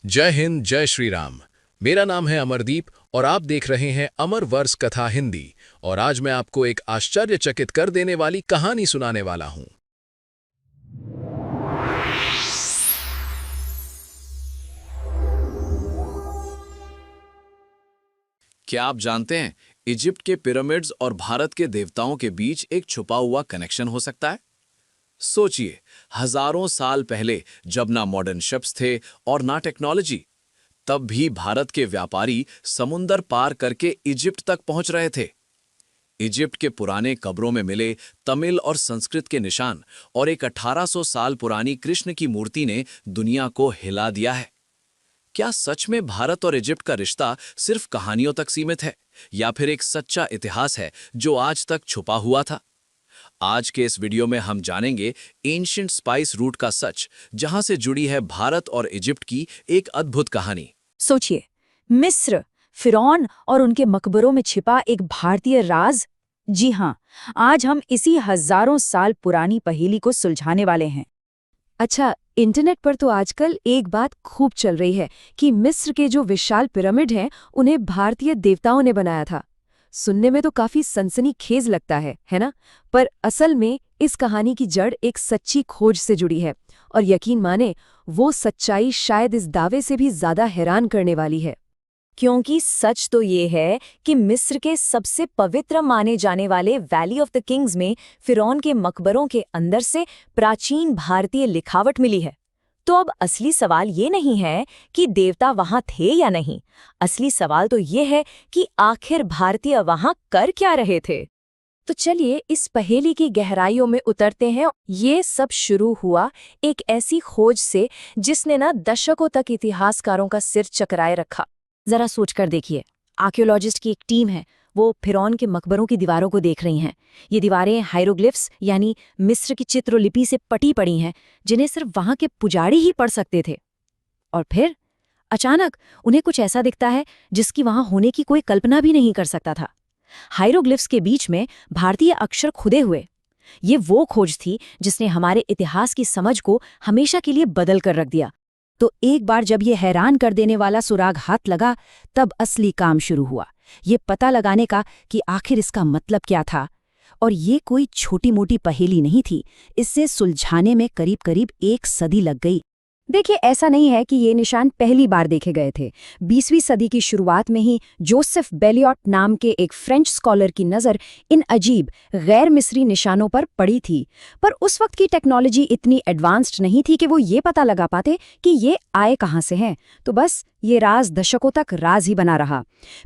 जय हिंद, जय श्री राम। मेरा नाम है अमरदीप और आप देख रहे हैं अमर वर्ष कथा हिंदी। और आज मैं आपको एक आश्चर्यचकित कर देने वाली कहानी सुनाने वाला हूं। क्या आप जानते हैं, इजिप्ट के पिरामिड्स और भारत के देवताओं के बीच एक छुपा हुआ कनेक्शन हो सकता है। सोचिए, हजारों साल पहले जब ना मॉडर्न शिप्स थे और ना टेक्नोलॉजी, तब भी भारत के व्यापारी समुंदर पार करके इजिप्ट तक पहुंच रहे थे। इजिप्ट के पुराने कब्रों में मिले तमिल और संस्कृत के निशान और एक 1800 साल पुरानी कृष्ण की मूर्ति ने दुनिया को हिला दिया है। क्या सच में भारत और इजिप्ट का रिश्ता सिर्फ कहानियों तक सीमित है, या फिर एक सच्चा इतिहास है जो आज तक छुपा हुआ था? आज के इस वीडियो में हम जानेंगे एंशिएंट स्पाइस रूट का सच, जहां से जुड़ी है भारत और इजिप्ट की एक अद्भुत कहानी। सोचिए, मिस्र, फिरौन और उनके मकबरों में छिपा एक भारतीय राज। जी हाँ, आज हम इसी हजारों साल पुरानी पहेली को सुलझाने वाले हैं। अच्छा, इंटरनेट पर तो आजकल एक बात खूब चल रही है कि मिस्र के जो विशाल पिरामिड हैं, उन्हें भारतीय देवताओं ने बनाया था। सुनने में तो काफी सनसनीखेज लगता है ना? पर असल में इस कहानी की जड़ एक सच्ची खोज से जुड़ी है, और यकीन माने, वो सच्चाई शायद इस दावे से भी ज्यादा हैरान करने वाली है। क्योंकि सच तो ये है कि मिस्र के सबसे पवित्र माने जाने वाले वैली ऑफ द किंग्स में फिरौन के मकबरों के अंदर से प्राचीन भारतीय लिखावट मिली है। तो अब असली सवाल ये नहीं है कि देवता वहां थे या नहीं। असली सवाल तो ये है कि आखिर भारतीय वहां कर क्या रहे थे। तो चलिए इस पहेली की गहराइयों में उतरते हैं। ये सब शुरू हुआ एक ऐसी खोज से जिसने ना दशकों तक इतिहासकारों का सिर चकराए रखा। जरा सोचकर देखिए, आर्कियोलॉजिस्ट की एक टीम है, वो फिरौन के मकबरों की दीवारों को देख रही हैं। ये दीवारें हायरोग्लिफ्स यानी मिस्र की चित्रलिपि से पटी पड़ी हैं, जिन्हें सिर्फ वहां के पुजारी ही पढ़ सकते थे। और फिर अचानक उन्हें कुछ ऐसा दिखता है जिसकी वहां होने की कोई कल्पना भी नहीं कर सकता था। हायरोग्लिफ्स के बीच में भारतीय अक्षर खुदे हुए। ये वो खोज थी जिसने हमारे इतिहास की समझ को हमेशा के लिए बदल कर रख दिया। तो एक बार जब ये हैरान कर देने वाला सुराग हाथ लगा, तब असली काम शुरू हुआ, ये पता लगाने का कि आखिर इसका मतलब क्या था। और ये कोई छोटी मोटी पहेली नहीं थी, इससे सुलझाने में करीब करीब 1 सदी लग गई। देखिए, ऐसा नहीं है कि ये निशान पहली बार देखे गए थे। 20वीं सदी की शुरुआत में ही जोसेफ बेलियट नाम के एक फ्रेंच स्कॉलर की नज़र इन अजीब गैर मिस्री निशानों पर पड़ी थी। पर उस वक्त की टेक्नोलॉजी इतनी एडवांस्ड नहीं थी कि वो ये पता लगा पाते कि ये आए कहाँ से हैं। तो बस ये राज दशकों तक राज ही बना रहा।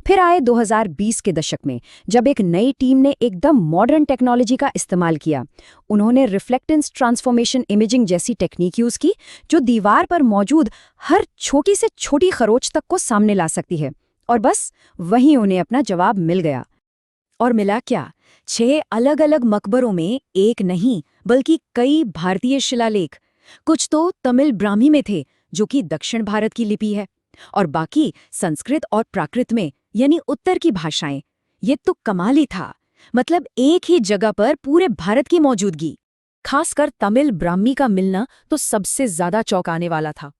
फिर आए 2020 के दशक में, जब एक नई टीम ने एकदम मॉडर्न टेक्नोलॉजी का इस्तेमाल किया। उन्होंने रिफ्लेक्टेंस ट्रांसफॉर्मेशन इमेजिंग जैसी टेक्निक यूज़ की, जो दीवार पर मौजूद हर छोटी से छोटी खरोच तक को सामने ला सकती है। और बस वहीं उन्हें अपना जवाब मिल गया। और मिला क्या? 6 अलग अलग मकबरों में एक नहीं बल्कि कई भारतीय शिलालेख। कुछ तो तमिल ब्राह्मी में थे, जो कि दक्षिण भारत की लिपि है, और बाकी संस्कृत और प्राकृत में, यानी उत्तर की भाषाएं। ये तो कमाल ही था। मतलब एक ही जगह पर पूरे भारत की मौजूदगी। खासकर तमिल ब्राह्मी का मिलना तो सबसे ज्यादा चौंकाने वाला था।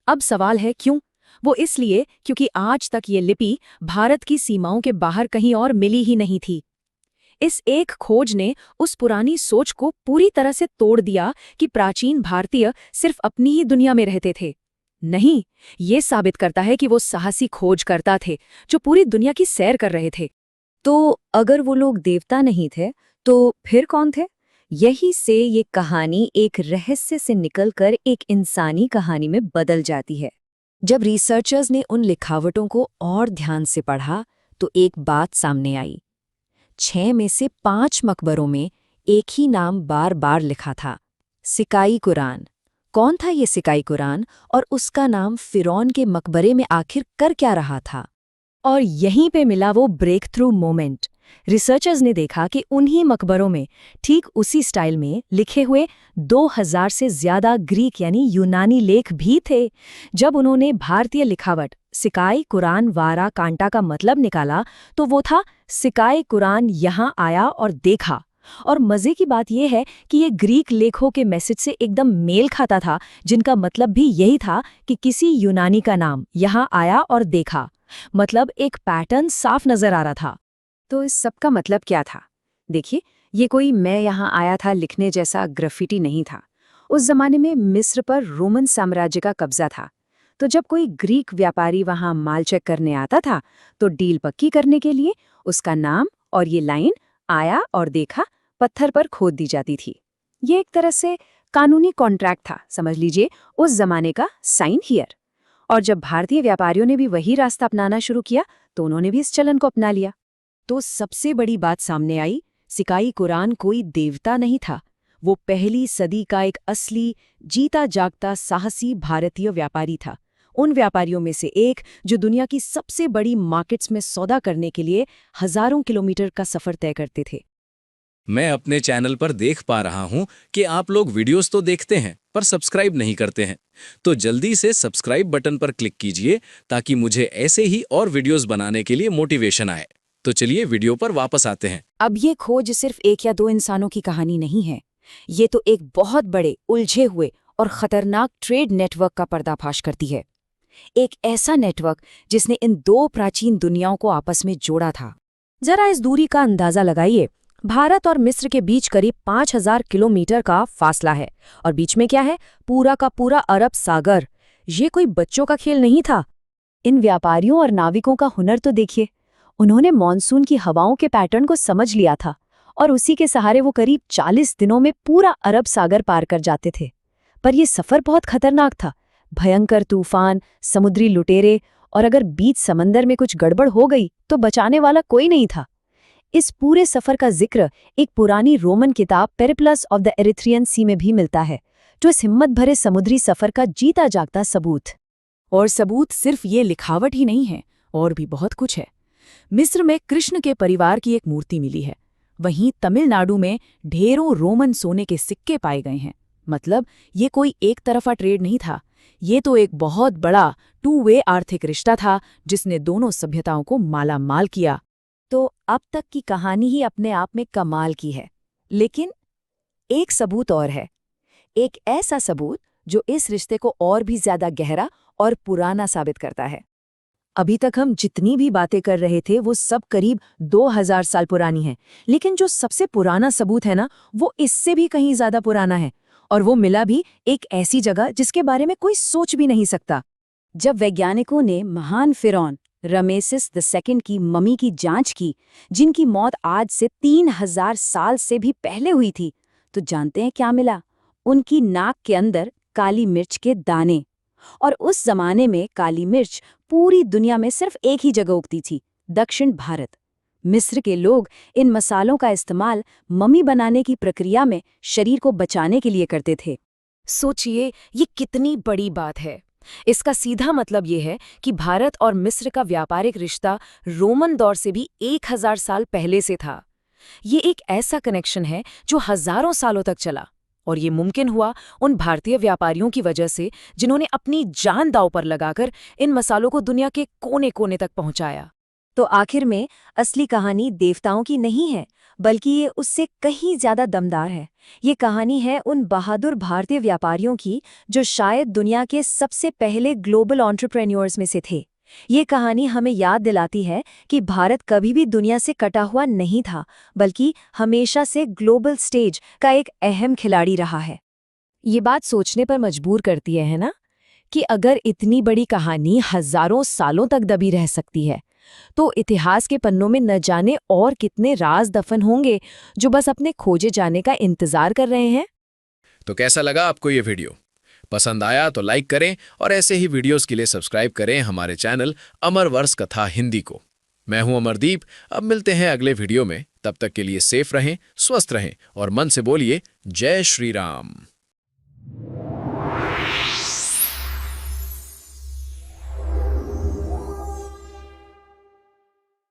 अब सवाल है क्यों? वो इसलिए क्योंकि आज तक ये लिपि भारत की सीमाओं के बाहर कहीं और मिली ही नहीं थी। इस एक खोज ने उस पुरानी सोच को पूरी तरह से तोड़ दिया कि प्राचीन भारतीय सिर्फ अपनी ही दुनिया में रहते थे। नहीं, ये साबित करता है कि वो साहसी खोजकर्ता थे जो पूरी दुनिया की सैर कर रहे थे। तो अगर वो लोग देवता नहीं थे, तो फिर कौन थे? यही से ये कहानी एक रहस्य से निकलकर एक इंसानी कहानी में बदल जाती है। जब रिसर्चर्स ने उन लिखावटों को और ध्यान से पढ़ा, तो एक बात सामने आई। 6 में से 5 मकबरों में एक ही नाम बार बार लिखा था, सिकाई कुरान। कौन था ये सिकाई कुरान, और उसका नाम फिरौन के मकबरे में आखिर कर क्या रहा था? और यहीं पे मिला वो ब्रेक थ्रू मोमेंट। रिसर्चर्स ने देखा कि उन्हीं मकबरों में ठीक उसी स्टाइल में लिखे हुए 2000 से ज्यादा ग्रीक यानी यूनानी लेख भी थे। जब उन्होंने भारतीय लिखावट सिकाई कुरान वारा कांटा का मतलब निकाला, तो वो था, सिकाई कुरान यहाँ आया और देखा, और मजे की बात यह है कि ये ग्रीक लेखों के मैसेज से एकदम मेल खाता था, जिनका मतलब भी यही था कि किसी यूनानी का नाम यहाँ आया और देखा। मतलब एक पैटर्न साफ नजर आ रहा था। तो इस सब का मतलब क्या था? देखिए, ये कोई मैं यहाँ आया था लिखने जैसा ग्राफिटी नहीं था। उस जमाने में मिस्र पर रोमन साम्राज्य का कब्जा था। तो जब कोई ग्रीक व्यापारी वहां माल चेक करने आता था, तो डील पक्की करने के लिए उसका नाम और ये लाइन आया और देखा पत्थर पर खोद दी जाती थी। ये एक तरह से कानूनी कॉन्ट्रैक्ट था, समझ लीजिए, उस जमाने का साइन हियर। और जब भारतीय व्यापारियों ने भी वही रास्ता अपनाना शुरू किया, तो उन्होंने भी इस चलन को अपना लिया। तो सबसे बड़ी बात सामने आई, सिकाई कुरान कोई देवता नहीं था। वो पहली सदी का एक असली जीता जागता साहसी भारतीय व्यापारी था। उन व्यापारियों में से एक जो दुनिया की सबसे बड़ी मार्केट्स में सौदा करने के लिए हजारों किलोमीटर का सफर तय करते थे। मैं अपने चैनल पर देख पा रहा हूं कि आप लोग वीडियोस तो देखते हैं पर सब्सक्राइब नहीं करते हैं। तो जल्दी से सब्सक्राइब बटन पर क्लिक कीजिए ताकि मुझे ऐसे ही और वीडियोस बनाने के लिए मोटिवेशन आए। तो चलिए वीडियो पर वापस आते हैं। अब ये खोज सिर्फ एक या दो इंसानों की कहानी नहीं है। ये तो एक बहुत बड़े, उलझे हुए और खतरनाक ट्रेड नेटवर्क का पर्दाफाश करती है। एक ऐसा नेटवर्क जिसने इन दो प्राचीन दुनियाओं को आपस में जोड़ा था। जरा इस दूरी का अंदाजा लगाइए। भारत और मिस्र के बीच करीब 5000 किलोमीटर का फासला है, और बीच में क्या है? पूरा का पूरा अरब सागर। ये कोई बच्चों का खेल नहीं था। इन व्यापारियों और नाविकों का हुनर तो देखिए। उन्होंने मॉनसून की हवाओं के पैटर्न को समझ लिया था, और उसी के सहारे वो करीब 40 दिनों में पूरा अरब सागर पार कर जाते थे। पर यह सफर बहुत खतरनाक था। भयंकर तूफान, समुद्री लुटेरे, और अगर बीच समंदर में कुछ गड़बड़ हो गई तो बचाने वाला कोई नहीं था। इस पूरे सफर का जिक्र एक पुरानी रोमन किताब पेरिप्लस ऑफ द एरिथ्रियन सी में भी मिलता है, जो इस हिम्मत भरे समुद्री सफर का जीता जागता सबूत। और सबूत सिर्फ ये लिखावट ही नहीं है, और भी बहुत कुछ है। मिस्र में कृष्ण के परिवार की एक मूर्ति मिली है। वहीं तमिलनाडु में ढेरों रोमन सोने के सिक्के पाए गए हैं। मतलब ये कोई एक तरफा ट्रेड नहीं था। ये तो एक बहुत बड़ा टू वे आर्थिक रिश्ता था जिसने दोनों सभ्यताओं को माला माल किया। तो अब तक की कहानी ही अपने आप में कमाल की है, लेकिन एक सबूत और है। एक ऐसा सबूत जो इस रिश्ते को और भी ज्यादा गहरा और पुराना साबित करता है। अभी तक हम जितनी भी बातें कर रहे थे वो सब करीब 2000 साल पुरानी हैं, लेकिन जो सबसे पुराना सबूत है ना, वो इससे भी कहीं ज्यादा पुराना है। और वो मिला भी एक ऐसी जगह जिसके बारे में कोई सोच भी नहीं सकता। जब वैज्ञानिकों ने महान फिरौन रमेसेस II की मम्मी की जांच की, जिनकी मौत आज से 3000 साल से भी पहले हुई थी, तो जानते हैं क्या मिला? उनकी नाक के अंदर काली मिर्च के दाने। और उस जमाने में काली मिर्च पूरी दुनिया में सिर्फ एक ही जगह उगती थी, दक्षिण भारत। मिस्र के लोग इन मसालों का इस्तेमाल मम्मी बनाने की प्रक्रिया में शरीर को बचाने के लिए करते थे। सोचिए, ये कितनी बड़ी बात है। इसका सीधा मतलब ये है कि भारत और मिस्र का व्यापारिक रिश्ता रोमन दौर से भी 1000 साल पहले से था। ये एक ऐसा कनेक्शन है जो हजारों सालों तक चला, और ये मुमकिन हुआ उन भारतीय व्यापारियों की वजह से जिन्होंने अपनी जान दांव पर लगाकर इन मसालों को दुनिया के कोने कोने तक पहुंचाया। तो आखिर में असली कहानी देवताओं की नहीं है, बल्कि ये उससे कहीं ज्यादा दमदार है। ये कहानी है उन बहादुर भारतीय व्यापारियों की जो शायद दुनिया के सबसे पहले ग्लोबल एंटरप्रेन्योर्स में से थे। ये कहानी हमें याद दिलाती है कि भारत कभी भी दुनिया से कटा हुआ नहीं था, बल्कि हमेशा से ग्लोबल स्टेज का एक अहम खिलाड़ी रहा है। ये बात सोचने पर मजबूर करती है ना, कि अगर इतनी बड़ी कहानी हजारों सालों तक दबी रह सकती है, तो इतिहास के पन्नों में न जाने और कितने राज दफन होंगे जो बस अपने खोजे जाने का इंतजार कर रहे हैं। तो कैसा लगा आपको ये वीडियो? पसंद आया तो लाइक करें और ऐसे ही वीडियोस के लिए सब्सक्राइब करें हमारे चैनल अमर वर्ष कथा हिंदी को। मैं हूं अमरदीप। अब मिलते हैं अगले वीडियो में। तब तक के लिए सेफ रहें, स्वस्थ रहें और मन से बोलिए जय श्री राम।